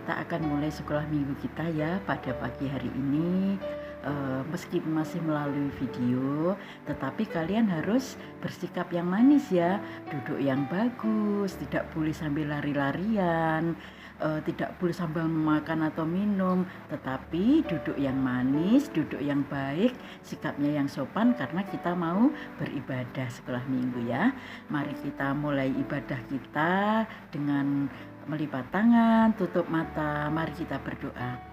kita akan mulai sekolah minggu kita ya pada pagi hari ini. Meski masih melalui video, tetapi kalian harus bersikap yang manis ya, duduk yang bagus, tidak boleh sambil lari-larian, tidak boleh sambil makan atau minum, tetapi duduk yang manis, duduk yang baik, sikapnya yang sopan karena kita mau beribadah sekolah minggu ya. Mari kita mulai ibadah kita dengan melipat tangan, tutup mata, mari kita berdoa.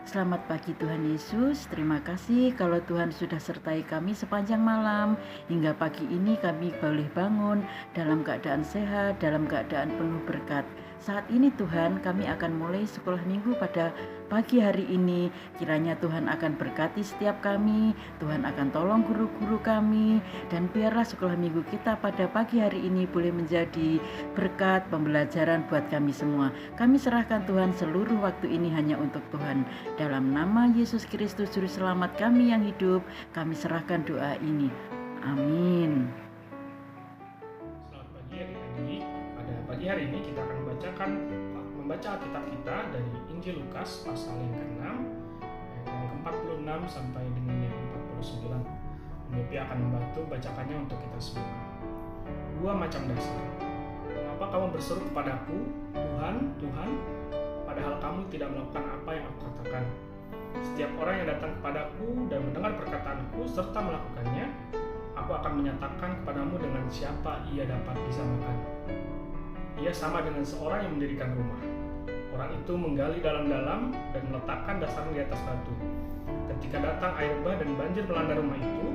Selamat pagi Tuhan Yesus, terima kasih kalau Tuhan sudah sertai kami sepanjang malam. Hingga pagi ini kami boleh bangun dalam keadaan sehat, dalam keadaan penuh berkat. Saat ini Tuhan, kami akan mulai sekolah minggu pada pagi hari ini. Kiranya Tuhan akan berkati setiap kami, Tuhan akan tolong guru-guru kami, dan biarlah sekolah minggu kita pada pagi hari ini boleh menjadi berkat pembelajaran buat kami semua. Kami serahkan Tuhan seluruh waktu ini hanya untuk Tuhan. Dalam nama Yesus Kristus Juru Selamat kami yang hidup, kami serahkan doa ini. Amin. Selamat pagi adik-adik. Pada pagi hari ini kita akan membaca Alkitab kita dari Injil Lukas pasal yang ke-6 ayat yang ke-46 sampai dengan yang ke-49. Nopi akan membantu bacakannya untuk kita semua. Dua macam dasar. Mengapa kamu berseru kepadaku, Tuhan, Tuhan, padahal kamu tidak melakukan apa yang aku katakan? Setiap orang yang datang kepadaku dan mendengar perkataanku serta melakukannya, aku akan menyatakan kepadamu dengan siapa ia dapat disamakan. Ia sama dengan seorang yang mendirikan rumah. Orang itu menggali dalam-dalam dan meletakkan dasarnya di atas batu. Ketika datang air bah dan banjir melanda rumah itu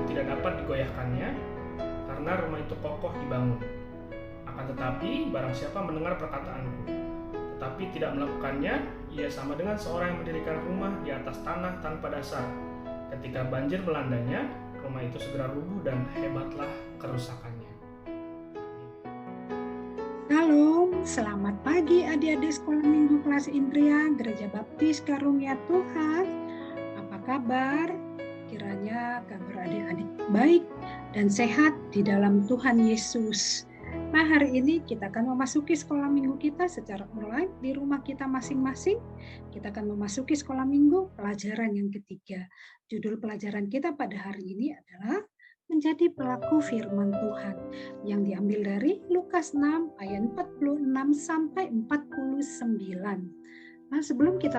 tidak dapat digoyahkannya karena rumah itu kokoh dibangun. Akan tetapi barang siapa mendengar perkataanku tetapi tidak melakukannya, ia sama dengan seorang yang mendirikan rumah di atas tanah tanpa dasar. Ketika banjir melandanya, rumah itu segera rubuh dan hebatlah kerusakannya. Shalom, selamat pagi adik-adik sekolah minggu kelas Indria Gereja Baptis Karunia Tuhan. Apa kabar? Kiranya kabar adik-adik baik dan sehat di dalam Tuhan Yesus. Nah, hari ini kita akan memasuki sekolah minggu kita secara online di rumah kita masing-masing. Kita akan memasuki sekolah minggu pelajaran yang ketiga. Judul pelajaran kita pada hari ini adalah menjadi pelaku firman Tuhan yang diambil dari Lukas 6 ayat 46 sampai 49. Nah, sebelum kita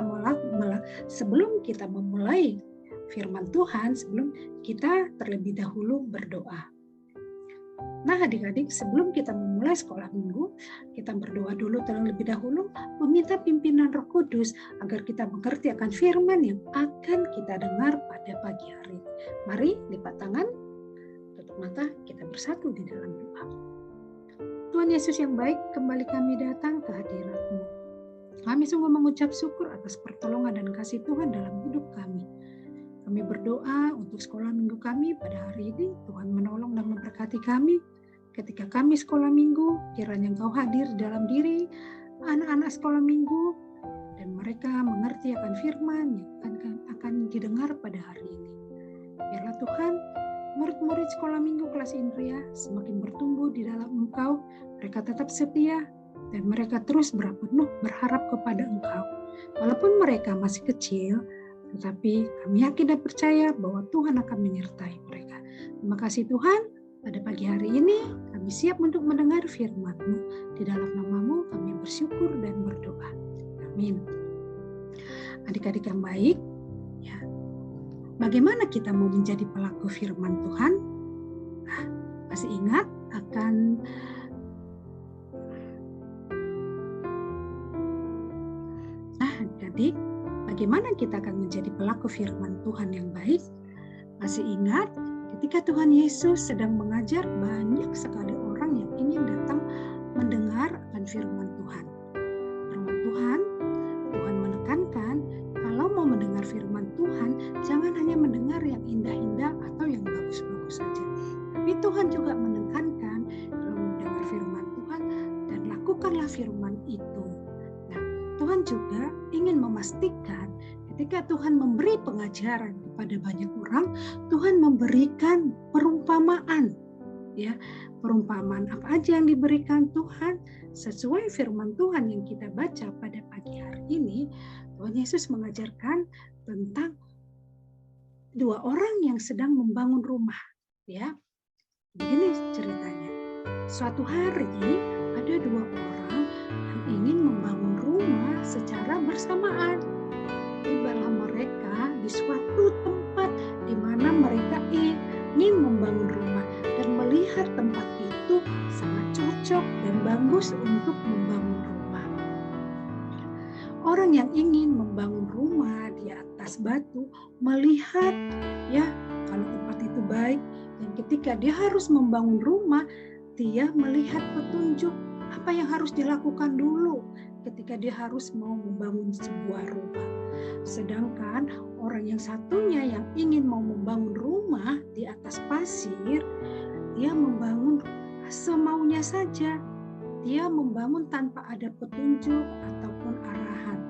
memulai firman Tuhan, sebelum kita terlebih dahulu berdoa. Nah, adik-adik, sebelum kita memulai sekolah minggu, kita berdoa dulu terlebih dahulu, meminta pimpinan Roh Kudus agar kita mengerti akan firman yang akan kita dengar pada pagi hari. Mari lipat tangan, tutup mata, kita bersatu di dalam doa. Tuhan Yesus yang baik, kembali kami datang ke hadirat-Mu. Kami sungguh mengucap syukur atas pertolongan dan kasih Tuhan dalam hidup kami. Kami berdoa untuk sekolah minggu kami pada hari ini. Tuhan menolong dan memberkati kami. Ketika kami sekolah minggu, kiranya Engkau hadir dalam diri anak-anak sekolah minggu, dan mereka mengerti akan firman yang akan didengar pada hari ini. Biarlah Tuhan, murid-murid sekolah minggu kelas Indria semakin bertumbuh di dalam Engkau. Mereka tetap setia, dan mereka terus penuh berharap kepada Engkau. Walaupun mereka masih kecil, tetapi kami yakin dan percaya bahwa Tuhan akan menyertai mereka. Terima kasih Tuhan, pada pagi hari ini kami siap untuk mendengar firman-Mu. Di dalam nama-Mu kami bersyukur dan berdoa. Amin. Adik-adik yang baik, ya, bagaimana kita mau menjadi pelaku firman Tuhan? Nah, masih ingat akan adik-adik, bagaimana kita akan menjadi pelaku firman Tuhan yang baik? Masih ingat ketika Tuhan Yesus sedang mengajar, banyak sekali orang yang ingin datang mendengar akan firman Tuhan. Firman Tuhan menekankan kalau mau mendengar firman Tuhan, jangan hanya mendengar yang indah-indah atau yang bagus-bagus saja. Tapi Tuhan juga menekankan kalau mendengar firman Tuhan dan lakukanlah firman itu. Nah, Tuhan juga ingin memastikan ketika Tuhan memberi pengajaran kepada banyak orang, Tuhan memberikan perumpamaan. ya. Perumpamaan apa aja yang diberikan Tuhan sesuai firman Tuhan yang kita baca pada pagi hari ini. Tuhan Yesus mengajarkan tentang dua orang yang sedang membangun rumah, ya. Begini ceritanya. Suatu hari ada dua orang yang ingin membangun rumah secara bersamaan. Tibalah mereka di suatu tempat di mana mereka ingin membangun rumah dan melihat tempat itu sangat cocok dan bagus untuk membangun rumah. Orang yang ingin membangun rumah di atas batu melihat ya kalau tempat itu baik, dan ketika dia harus membangun rumah, dia melihat petunjuk apa yang harus dilakukan dulu ketika dia harus mau membangun sebuah rumah. Sedangkan orang yang satunya yang ingin mau membangun rumah di atas pasir, dia membangun semaunya saja. Dia membangun tanpa ada petunjuk ataupun arahan.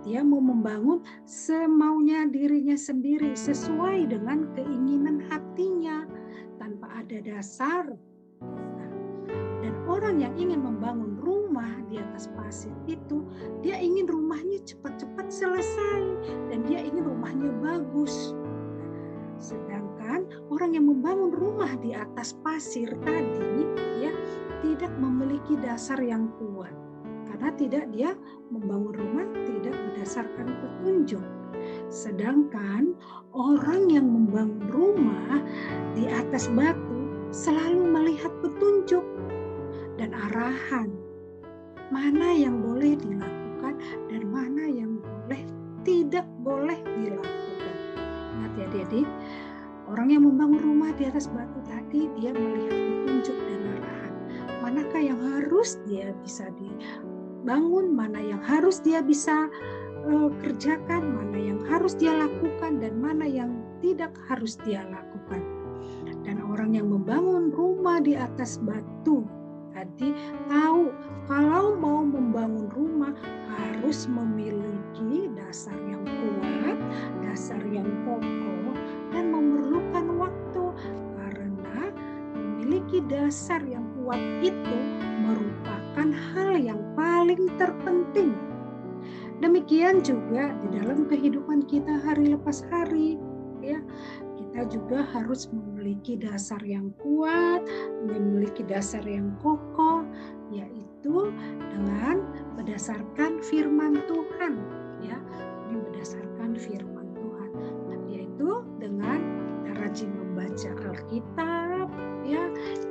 Dia mau membangun semaunya dirinya sendiri sesuai dengan keinginan hatinya tanpa ada dasar. Dan orang yang ingin membangun rumah di atas pasir itu, dia ingin rumahnya cepat-cepat selesai dan dia ingin rumahnya bagus. Sedangkan orang yang membangun rumah di atas pasir tadi, ya, tidak memiliki dasar yang kuat. Karena dia membangun rumah tidak berdasarkan petunjuk. Sedangkan orang yang membangun rumah di atas batu selalu melihat petunjuk dan arahan, mana yang boleh dilakukan dan mana yang tidak boleh dilakukan. Ingat ya adik-adik, orang yang membangun rumah di atas batu tadi, dia melihat petunjuk dan arahan. Manakah yang harus dia bisa dibangun, mana yang harus dia bisa kerjakan, mana yang harus dia lakukan, dan mana yang tidak harus dia lakukan. Dan orang yang membangun rumah di atas batu tadi tahu kalau mau membangun rumah harus memiliki dasar yang kuat, dasar yang kokoh, dan memerlukan waktu, karena memiliki dasar yang kuat itu merupakan hal yang paling terpenting. Demikian juga di dalam kehidupan kita hari lepas hari, ya. Kita juga harus memiliki dasar yang kuat, memiliki dasar yang kokoh, yaitu dengan berdasarkan firman Tuhan, ya. Ini berdasarkan firman Tuhan, yaitu dengan kita rajin membaca Alkitab, ya.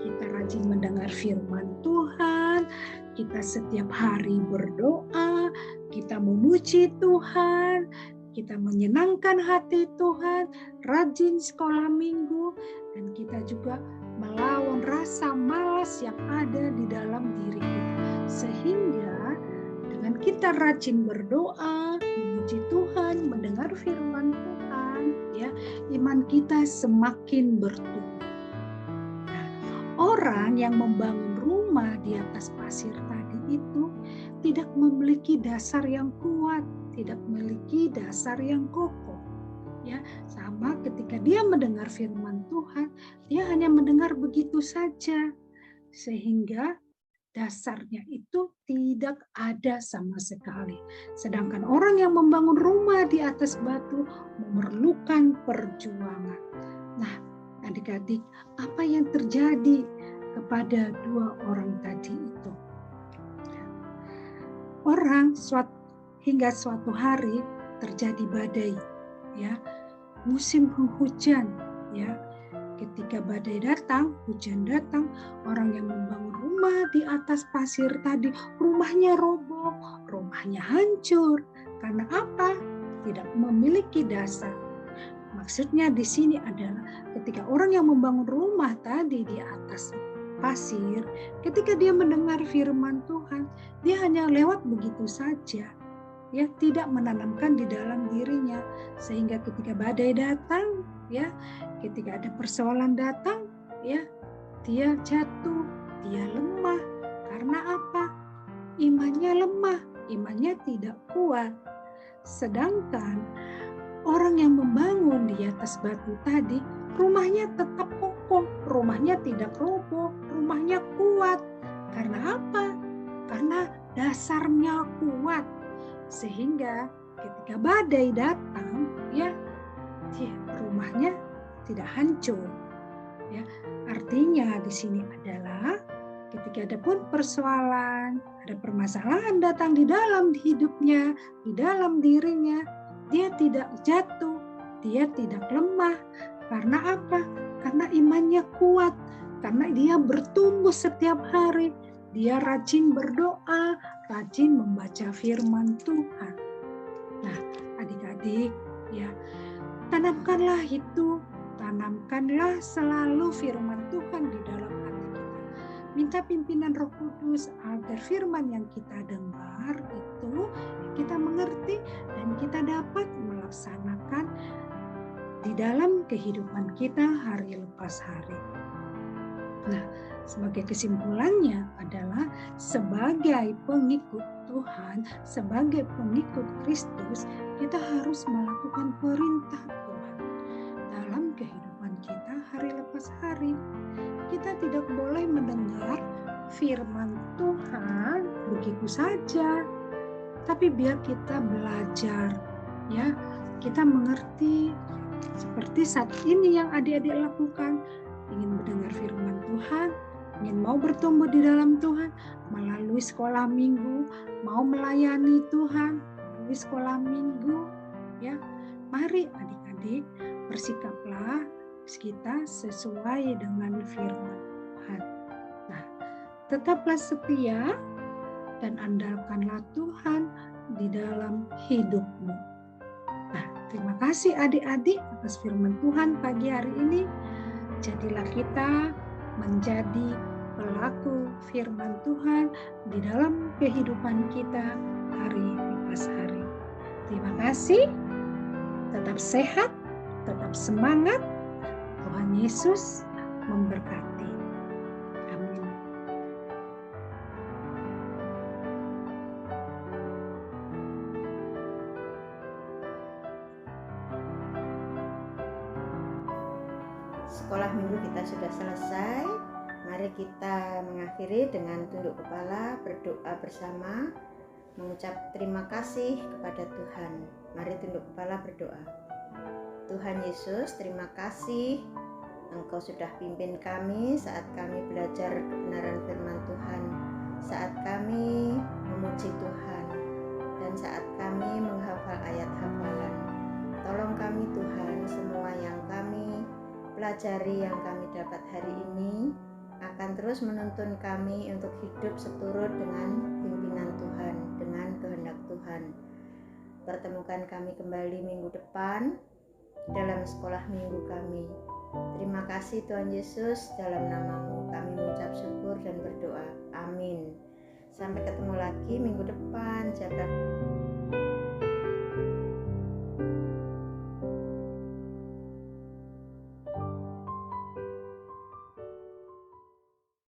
Kita rajin mendengar firman Tuhan, kita setiap hari berdoa, kita memuji Tuhan, kita menyenangkan hati Tuhan, rajin sekolah minggu, dan kita juga melawan rasa malas yang ada di dalam diri kita. Sehingga dengan kita rajin berdoa, memuji Tuhan, mendengar firman Tuhan, ya, iman kita semakin bertumbuh. Nah, orang yang membangun rumah di atas pasir tadi itu tidak memiliki dasar yang kuat, tidak memiliki dasar yang kokoh, ya. Sama ketika dia mendengar firman Tuhan, dia hanya mendengar begitu saja, sehingga dasarnya itu tidak ada sama sekali. Sedangkan orang yang membangun rumah di atas batu memerlukan perjuangan. Nah, adik-adik, apa yang terjadi kepada dua orang tadi itu? Hingga suatu hari terjadi badai, ya, musim penghujan, ya. Ketika badai datang, hujan datang, orang yang membangun rumah di atas pasir tadi, rumahnya roboh, rumahnya hancur. Karena apa? Tidak memiliki dasar. Maksudnya di sini adalah ketika orang yang membangun rumah tadi di atas pasir, ketika dia mendengar firman Tuhan, dia hanya lewat begitu saja, ya, tidak menanamkan di dalam dirinya, sehingga ketika badai datang, ya, ketika ada persoalan datang, ya, dia jatuh, dia lemah. Karena apa? Imannya lemah, imannya tidak kuat. Sedangkan orang yang membangun di atas batu tadi rumahnya tetap kokoh, rumahnya tidak roboh, rumahnya kuat. Karena apa? Karena dasarnya kuat. Sehingga ketika badai datang, ya rumahnya tidak hancur. Ya, artinya di sini adalah ketika ada pun persoalan, ada permasalahan datang di dalam hidupnya, di dalam dirinya, dia tidak jatuh, dia tidak lemah. Karena apa? Karena imannya kuat, karena dia bertumbuh setiap hari, dia rajin berdoa, rajin membaca firman Tuhan. Nah, adik-adik, ya, tanamkanlah itu, tanamkanlah selalu firman Tuhan di dalam hati kita. Minta pimpinan Roh Kudus agar firman yang kita dengar itu kita mengerti dan kita dapat melaksanakan di dalam kehidupan kita hari lepas hari. Nah, sebagai kesimpulannya adalah sebagai pengikut Tuhan, sebagai pengikut Kristus, kita harus melakukan perintah Tuhan dalam kehidupan kita hari lepas hari. Kita tidak boleh mendengar firman Tuhan begitu saja, tapi biar kita belajar, ya, kita mengerti seperti saat ini yang adik-adik lakukan, ingin mendengar firman Tuhan, ingin mau bertumbuh di dalam Tuhan melalui sekolah minggu, mau melayani Tuhan melalui sekolah minggu, ya. Mari adik-adik bersikaplah kita sesuai dengan firman Tuhan. Nah, tetaplah setia dan andalkanlah Tuhan di dalam hidupmu. Nah, terima kasih adik-adik atas firman Tuhan pagi hari ini. Jadilah kita menjadi pelaku firman Tuhan di dalam kehidupan kita hari lepas hari. Terima kasih. Tetap sehat, tetap semangat. Tuhan Yesus memberkati. Amin. Sekolah minggu kita sudah selesai. Mari kita mengakhiri dengan tunduk kepala, berdoa bersama, mengucap terima kasih kepada Tuhan. Mari tunduk kepala berdoa. Tuhan Yesus, terima kasih Engkau sudah pimpin kami saat kami belajar kebenaran firman Tuhan, saat kami memuji Tuhan, dan saat kami menghafal ayat hafalan. Tolong kami Tuhan, semua yang kami pelajari, yang kami dapat hari ini akan terus menuntun kami untuk hidup seturut dengan pimpinan Tuhan, dengan kehendak Tuhan. Pertemukan kami kembali minggu depan dalam sekolah minggu kami. Terima kasih Tuhan Yesus, dalam nama-Mu kami mengucap syukur dan berdoa. Amin. Sampai ketemu lagi minggu depan. Jaga